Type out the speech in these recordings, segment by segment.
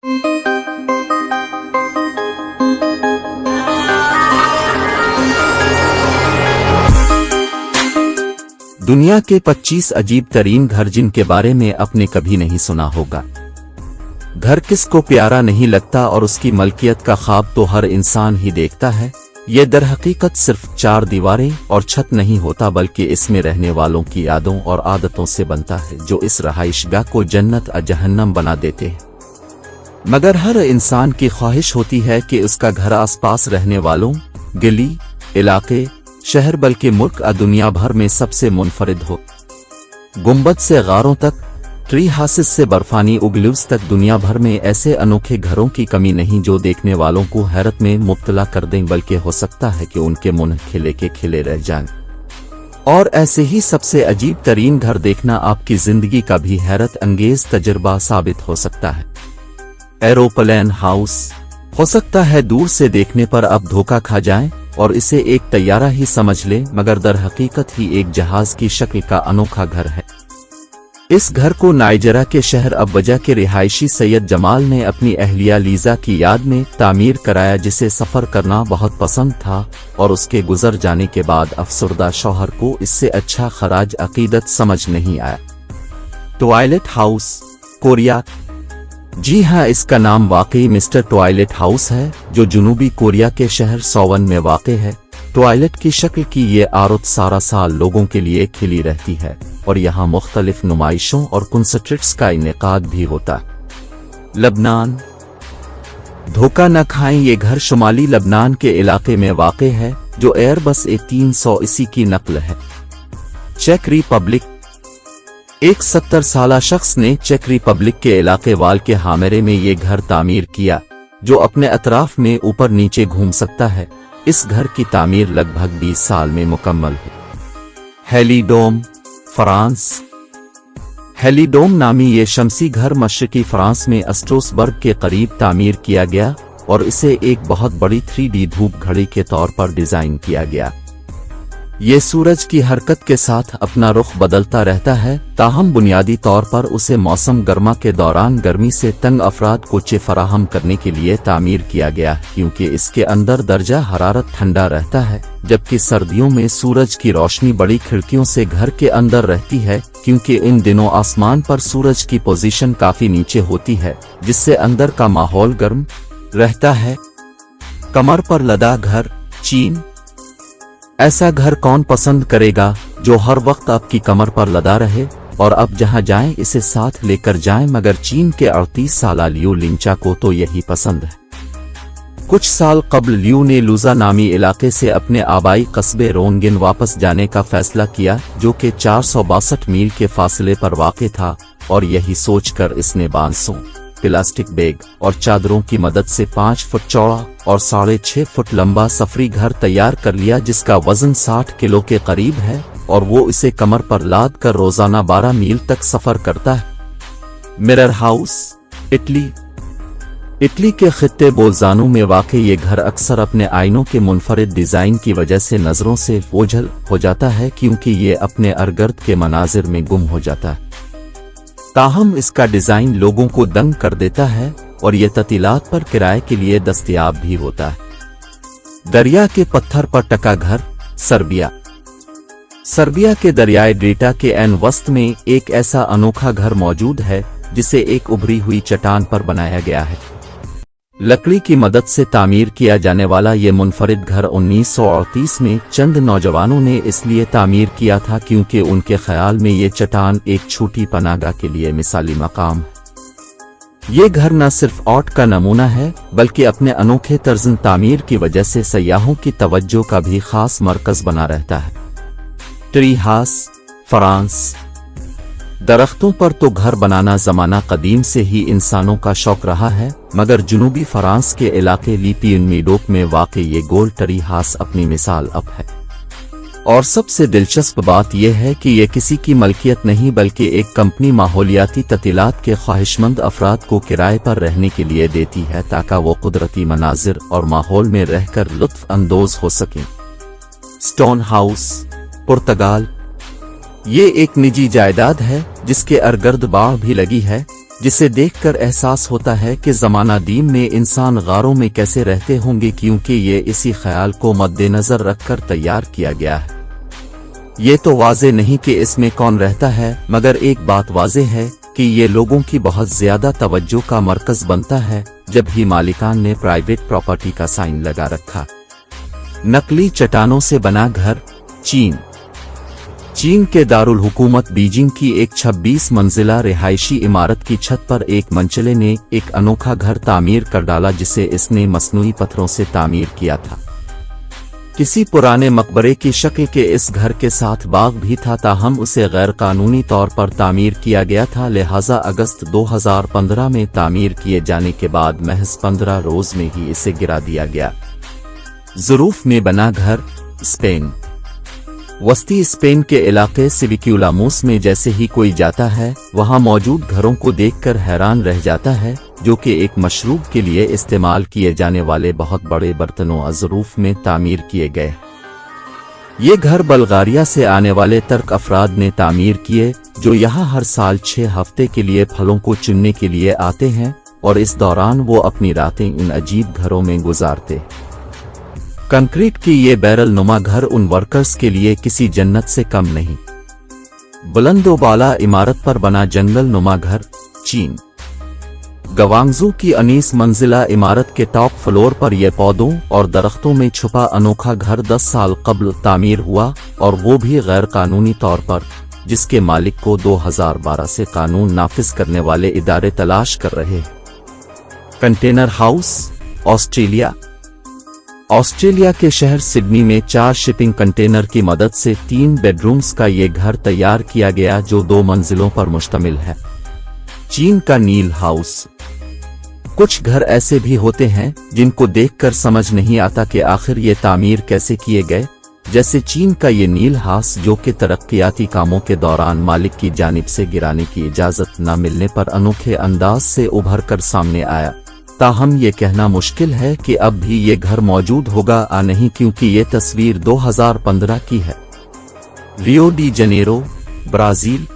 दुनिया के 25 अजीब तरीन घर जिनके बारे में आपने कभी नहीं सुना होगा। घर किसको प्यारा नहीं लगता और उसकी मलकियत का ख्वाब तो हर इंसान ही देखता है। ये दर हकीकत सिर्फ 4 दीवारें और छत नहीं होता, बल्कि इसमें रहने वालों की यादों और आदतों से बनता है, जो इस रहाइशगाह को जन्नत और जहन्नम बना देते हैं। मगर हर इंसान की ख्वाहिश होती है कि उसका घर आसपास रहने वालों, गली, इलाके, शहर बल्कि मुल्क और दुनिया भर में सबसे मुनफरिद हो। गुंबद से गारों तक, ट्री हाउसेस से बर्फानी उगलूस तक, दुनिया भर में ऐसे अनोखे घरों की कमी नहीं जो देखने वालों को हैरत में मुब्तला कर दें, बल्कि हो सकता है कि उनके मुंह खिले के खिले रह जाएं। और ऐसे ही सबसे अजीब तरीन घर देखना आपकी जिंदगी का भी हैरत अंगेज तजुर्बा साबित हो सकता है। Aeroplane house. हो सकता है दूर से देखने पर आप धोखा खा जाएं और इसे एक तैयारा ही समझ ले, मगर दर हकीकत ही एक जहाज की शक्ल का अनोखा घर है। इस घर को नाइजरा के शहर अब्बजा के रिहायशी सैयद जमाल ने अपनी अहलिया लीजा की याद में तामीर कराया, जिसे सफर करना बहुत पसंद था और उसके गुजर जाने के बाद अफसरदा शौहर को इससे अच्छा खराज अकीदत समझ नहीं आया। Toilet house, Korea. जी हाँ, इसका नाम वाकई मिस्टर टॉयलेट हाउस है, जो जनूबी कोरिया के शहर सोवन में वाक़ है। टॉयलेट की शक्ल की ये आरत सारा साल लोगों के लिए खिली रहती है और यहाँ मुख्तलिफ नुमाइशों और कंसर्ट्स का इनेकाद भी होता है। लबनान। धोखा न खाएं, ये घर शुमाली लबनान के इलाके में वाक़ है, जो एयरबस A380 की नकल है। चेक रिपब्लिक। एक 70 साला शख्स ने चेक रिपब्लिक के इलाके वाल के हामेरे में ये घर तामीर किया, जो अपने अतराफ में ऊपर नीचे घूम सकता है। इस घर की तामीर लगभग 20 साल में मुकम्मल हुई। हेलीडोम, फ्रांस। हेलीडोम नामी ये शमसी घर मशरकी फ्रांस में स्ट्रोसबर्ग के करीब तामीर किया गया और इसे एक बहुत बड़ी 3D धूप घड़ी के तौर पर डिजाइन किया गया। ये सूरज की हरकत के साथ अपना रुख बदलता रहता है, ताहम बुनियादी तौर पर उसे मौसम गर्मा के दौरान गर्मी से तंग अफराद को चे फराहम करने के लिए तामीर किया गया, क्योंकि इसके अंदर दर्जा हरारत ठंडा रहता है, जबकि सर्दियों में सूरज की रोशनी बड़ी खिड़कियों से घर के अंदर रहती है, क्योंकि इन दिनों आसमान पर सूरज की पोजीशन काफी नीचे होती है, जिससे अंदर का माहौल गर्म रहता है। कमर पर लदा घर, चीन। ऐसा घर कौन पसंद करेगा जो हर वक्त आपकी कमर पर लदा रहे और अब जहां जाएं इसे साथ लेकर जाएं, मगर चीन के 38 साला लियू लिंचा को तो यही पसंद है। कुछ साल कबल लियू ने लूजा नामी इलाके से अपने आबाई कस्बे रोनगिन वापस जाने का फैसला किया, जो कि 462 मील के फासले पर वाक़ था, और यही सोचकर इसने 500 प्लास्टिक बैग और चादरों की मदद से 5 फुट चौड़ा और 6.5 फुट लंबा सफरी घर तैयार कर लिया, जिसका वजन 60 किलो के करीब है, और वो इसे कमर पर लाद कर रोजाना 12 मील तक सफर करता है। Mirror house, Italy. इटली के खित्ते बोल्जानो में वाक़ ये घर अक्सर अपने आईनों के मुनफरिद डिजाइन की वजह से नजरों से ओझल हो जाता है, क्योंकि ये अपने अरगर्द के मनाजिर में गुम हो जाता है। ताहम इसका डिजाइन लोगों को दंग कर देता है और ये ततीलात पर किराए के लिए दस्तयाब भी होता है। दरिया के पत्थर पर टका घर, सर्बिया। सर्बिया के दरियाए ड्रीटा के एन वस्त में एक ऐसा अनोखा घर मौजूद है, जिसे एक उभरी हुई चट्टान पर बनाया गया है। लकड़ी की मदद से तामीर किया जाने वाला ये मुनफरिद घर 1938 में चंद नौजवानों ने इसलिए तामीर किया था, क्योंकि उनके ख्याल में ये चट्टान एक छोटी पनाहगाह के लिए मिसाली मकाम है। ये घर न सिर्फ आर्ट का नमूना है, बल्कि अपने अनोखे तर्ज़ तामीर की वजह से सयाहों की तवज्जो का भी खास मरकज बना रहता है। Tree house, France. दरख्तों पर तो घर बनाना जमाना कदीम से ही इंसानों का शौक रहा है, मगर जुनूबी फ्रांस के इलाके लीपियन मीडोक में वाक़ ये गोल ट्री हाउस अपनी मिसाल अब है। और सबसे दिलचस्प बात यह है कि ये किसी की मलकियत नहीं, बल्कि एक कंपनी माहौलियाती ततीलात के ख्वाहिशमंद अफराद को किराए पर रहने के लिए देती है, ताकि वो कुदरती मनाजिर और माहौल में रहकर लुत्फ अंदोज हो सकें। स्टोन हाउस, पुर्तगाल। ये एक निजी जायदाद है जिसके अरगर्द बाड़ भी लगी है, जिसे देखकर एहसास होता है कि ज़माना दीम में इंसान गारों में कैसे रहते होंगे, क्योंकि ये इसी ख्याल को मद्देनज़र रखकर तैयार किया गया है। ये तो वाज़े नहीं कि इसमें कौन रहता है, मगर एक बात वाज़े है कि ये लोगों की बहुत ज्यादा तवज्जो का मरकज बनता है जब ही मालिकान ने प्राइवेट प्रॉपर्टी का साइन लगा रखा। नकली चट्टानों से बना घर। चीन के दारुल हुकूमत बीजिंग की एक 26 मंजिला रिहायशी इमारत की छत पर एक मंचले ने एक अनोखा घर तामीर कर डाला, जिसे इसने मसनूई पत्थरों से तामीर किया था। किसी पुराने मकबरे की शक्ल के इस घर के साथ बाग भी था, ताहम उसे गैर कानूनी तौर पर तामीर किया गया था, लिहाजा अगस्त 2015 में तामीर किए जाने के बाद महज 15 रोज में ही इसे गिरा दिया गया। ज़ुरूफ में बना घर। स्पेन। वस्ती स्पेन के इलाके सिविक्यूलामोस में जैसे ही कोई जाता है, वहां मौजूद घरों को देखकर हैरान रह जाता है, जो कि एक मशरूब के लिए इस्तेमाल किए जाने वाले बहुत बड़े बर्तनों ज़रूफ में तामीर किए गए। ये घर बल्गारिया से आने वाले तर्क अफराद ने तामीर किए, जो यहाँ हर साल 6 हफ्ते के लिए फलों को चुनने के लिए आते हैं और इस दौरान वो अपनी रातें इन अजीब घरों में गुजारते। कंक्रीट की ये बैरल नुमा घर उन वर्कर्स के लिए किसी जन्नत से कम नहीं। बुलंदोबाला इमारत पर बना जंगल नुमा घर। चीन। गवांगजू की 19 मंजिला इमारत के टॉप फ्लोर पर यह पौधों और दरख्तों में छुपा अनोखा घर 10 साल कब्ल तामीर हुआ, और वो भी गैर कानूनी तौर पर, जिसके मालिक को 2012 से कानून नाफिज करने वाले इदारे तलाश कर रहे हैं। Container house. ऑस्ट्रेलिया के शहर सिडनी में 4 शिपिंग कंटेनर की मदद से 3 बेडरूम्स का ये घर तैयार किया गया, जो 2 मंजिलों पर मुश्तमिल है। चीन का नील हाउस। कुछ घर ऐसे भी होते हैं जिनको देखकर समझ नहीं आता कि आखिर ये तामीर कैसे किए गए, जैसे चीन का ये नील हाउस, जो कि तरक्कियाती कामों के दौरान मालिक की जानिब से गिराने की इजाजत न मिलने पर अनोखे अंदाज से उभर कर सामने आया। ताहम ये कहना मुश्किल है कि अब भी ये घर मौजूद होगा या नहीं, क्योंकि ये तस्वीर 2015 की है। Rio de Janeiro, Brazil.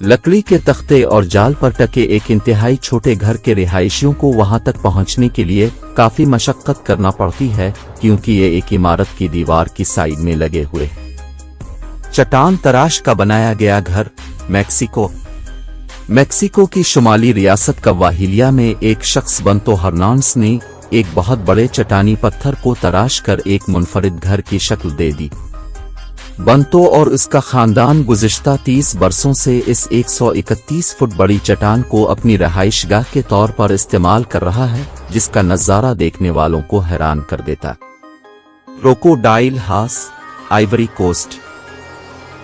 लकड़ी के तख्ते और जाल पर टके एक इंतहाई छोटे घर के रिहायशियों को वहां तक पहुंचने के लिए काफी मशक्कत करना पड़ती है, क्योंकि ये एक इमारत की दीवार की साइड में लगे हुए हैं। चट्टान तराश का बनाया गया घर। मेक्सिको की शुमाली रियासत कवाहिलिया में एक शख्स बंतो हर्नांडस ने एक बहुत बड़े चट्टानी पत्थर को तराश कर एक मुनफरिद घर की शक्ल दे दी। बंतो और उसका खानदान गुज़िश्ता 30 बरसों से इस 131 फुट बड़ी चट्टान को अपनी रहाइशगाह के तौर पर इस्तेमाल कर रहा है, जिसका नज़ारा देखने वालों को हैरान कर देता। Crocodile house, Ivory Coast.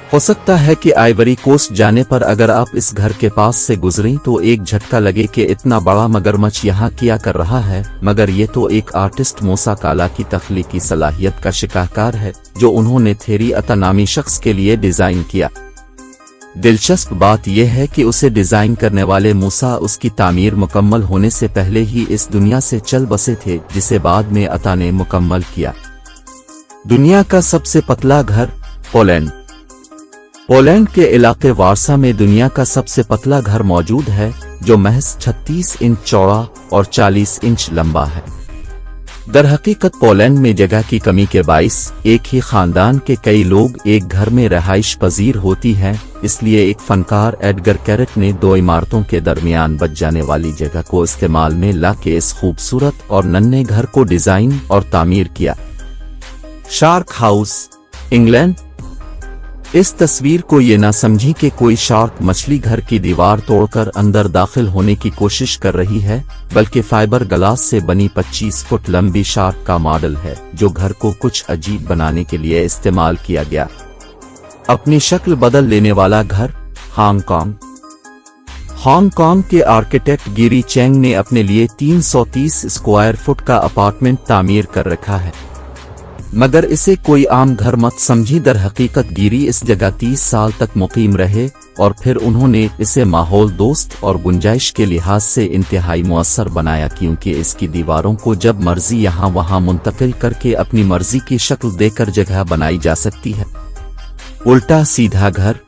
हो सकता है कि आइवरी कोस्ट जाने पर अगर आप इस घर के पास से गुजरें तो एक झटका लगे कि इतना बड़ा मगरमच्छ यहाँ क्या कर रहा है, मगर ये तो एक आर्टिस्ट मूसा काला की तख्लीकी सलाहियत का शिकाकार है, जो उन्होंने थेरी अता नामी शख्स के लिए डिजाइन किया। दिलचस्प बात यह है कि उसे डिजाइन करने वाले मूसा उसकी तामीर मुकम्मल होने से पहले ही इस दुनिया से चल बसे थे, जिसे बाद में अता ने मुकम्मल किया। दुनिया का सबसे पतला घर। पोलैंड के इलाके वारसा में दुनिया का सबसे पतला घर मौजूद है, जो महज 36 इंच चौड़ा और 40 इंच लंबा है। दरहकीकत पोलैंड में जगह की कमी के बाइस एक ही खानदान के कई लोग एक घर में रहाइश पजीर होती हैं, इसलिए एक फनकार एडगर कैरेट ने 2 इमारतों के दरमियान बच जाने वाली जगह को इस्तेमाल में ला के इस खूबसूरत और नन्हे घर को डिजाइन और तामीर किया। Shark house, England. इस तस्वीर को ये ना समझी कि कोई शार्क मछली घर की दीवार तोड़कर अंदर दाखिल होने की कोशिश कर रही है, बल्कि फाइबर ग्लास से बनी 25 फुट लंबी शार्क का मॉडल है, जो घर को कुछ अजीब बनाने के लिए इस्तेमाल किया गया। अपनी शक्ल बदल लेने वाला घर। हांगकांग के आर्किटेक्ट गिरी चेंग ने अपने लिए 330 स्क्वायर फुट का अपार्टमेंट तामीर कर रखा है, मगर इसे कोई आम घर मत समझी। दर हकीकत गिरी इस जगह 30 साल तक मुकीम रहे और फिर उन्होंने इसे माहौल दोस्त और गुंजाइश के लिहाज से इंतहाई मुअस्सर बनाया, क्योंकि इसकी दीवारों को जब मर्जी यहाँ वहाँ मुंतकिल करके अपनी मर्जी की शक्ल देकर जगह बनाई जा सकती है। उल्टा सीधा घर।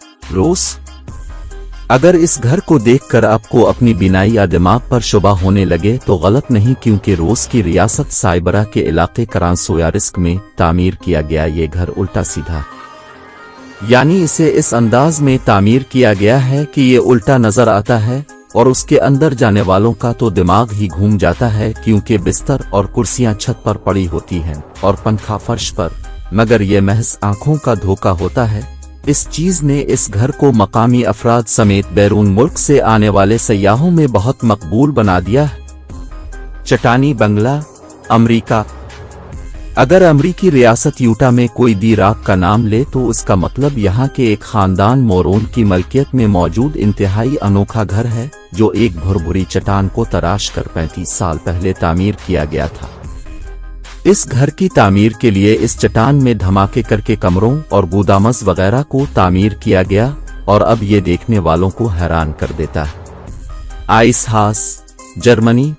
अगर इस घर को देखकर आपको अपनी बीनाई या दिमाग पर शुबा होने लगे तो गलत नहीं, क्योंकि रूस की रियासत साइबरा के इलाके करांसोयारिस्क में तामीर किया गया ये घर उल्टा सीधा, यानी इसे इस अंदाज में तामीर किया गया है कि ये उल्टा नजर आता है और उसके अंदर जाने वालों का तो दिमाग ही घूम जाता है, क्योंकि बिस्तर और कुर्सियां छत पर पड़ी होती हैं और पंखा फर्श पर, मगर ये महज आंखों का धोखा होता है। इस चीज ने इस घर को मकामी अफराद समेत बैरून मुल्क से आने वाले सयाहों में बहुत मकबूल बना दिया है। चट्टानी बंगला, अमेरिका। अगर अमेरिकी रियासत यूटा में कोई दी राक का नाम ले तो उसका मतलब यहाँ के एक खानदान मोरोन की मलकियत में मौजूद इंतहाई अनोखा घर है, जो एक भुरभुरी चट्टान को तराश कर 35 साल पहले तामीर किया गया था। इस घर की तामीर के लिए इस चट्टान में धमाके करके कमरों और गोदामस वगैरह को तामीर किया गया और अब ये देखने वालों को हैरान कर देता है। आइसहास, जर्मनी।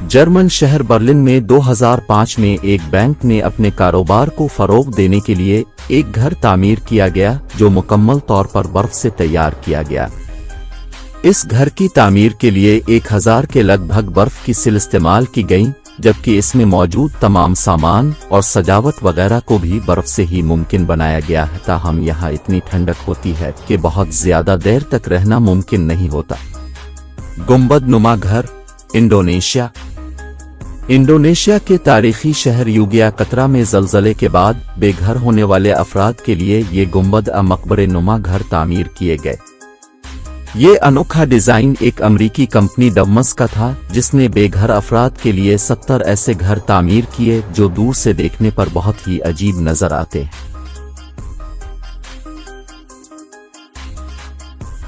जर्मन शहर बर्लिन में 2005 में एक बैंक ने अपने कारोबार को फरोग देने के लिए एक घर तामीर किया गया, जो मुकम्मल तौर पर बर्फ से तैयार किया गया। इस घर की तामीर के लिए 1000 के लगभग बर्फ की सिल इस्तेमाल की गई, जबकि इसमें मौजूद तमाम सामान और सजावट वगैरह को भी बर्फ से ही मुमकिन बनाया गया है। ताहम यहाँ इतनी ठंडक होती है कि बहुत ज्यादा देर तक रहना मुमकिन नहीं होता। गुंबद नुमा घर, इंडोनेशिया। इंडोनेशिया के तारीखी शहर योग्याकर्ता में जलजले के बाद बेघर होने वाले अफराद के लिए ये गुंबद मकबरे नुमा घर तामीर किए गए। ये अनोखा डिजाइन एक अमरीकी कंपनी डबमस का था, जिसने बेघर अफराद के लिए 70 ऐसे घर तामीर किए जो दूर से देखने पर बहुत ही अजीब नजर आते हैं।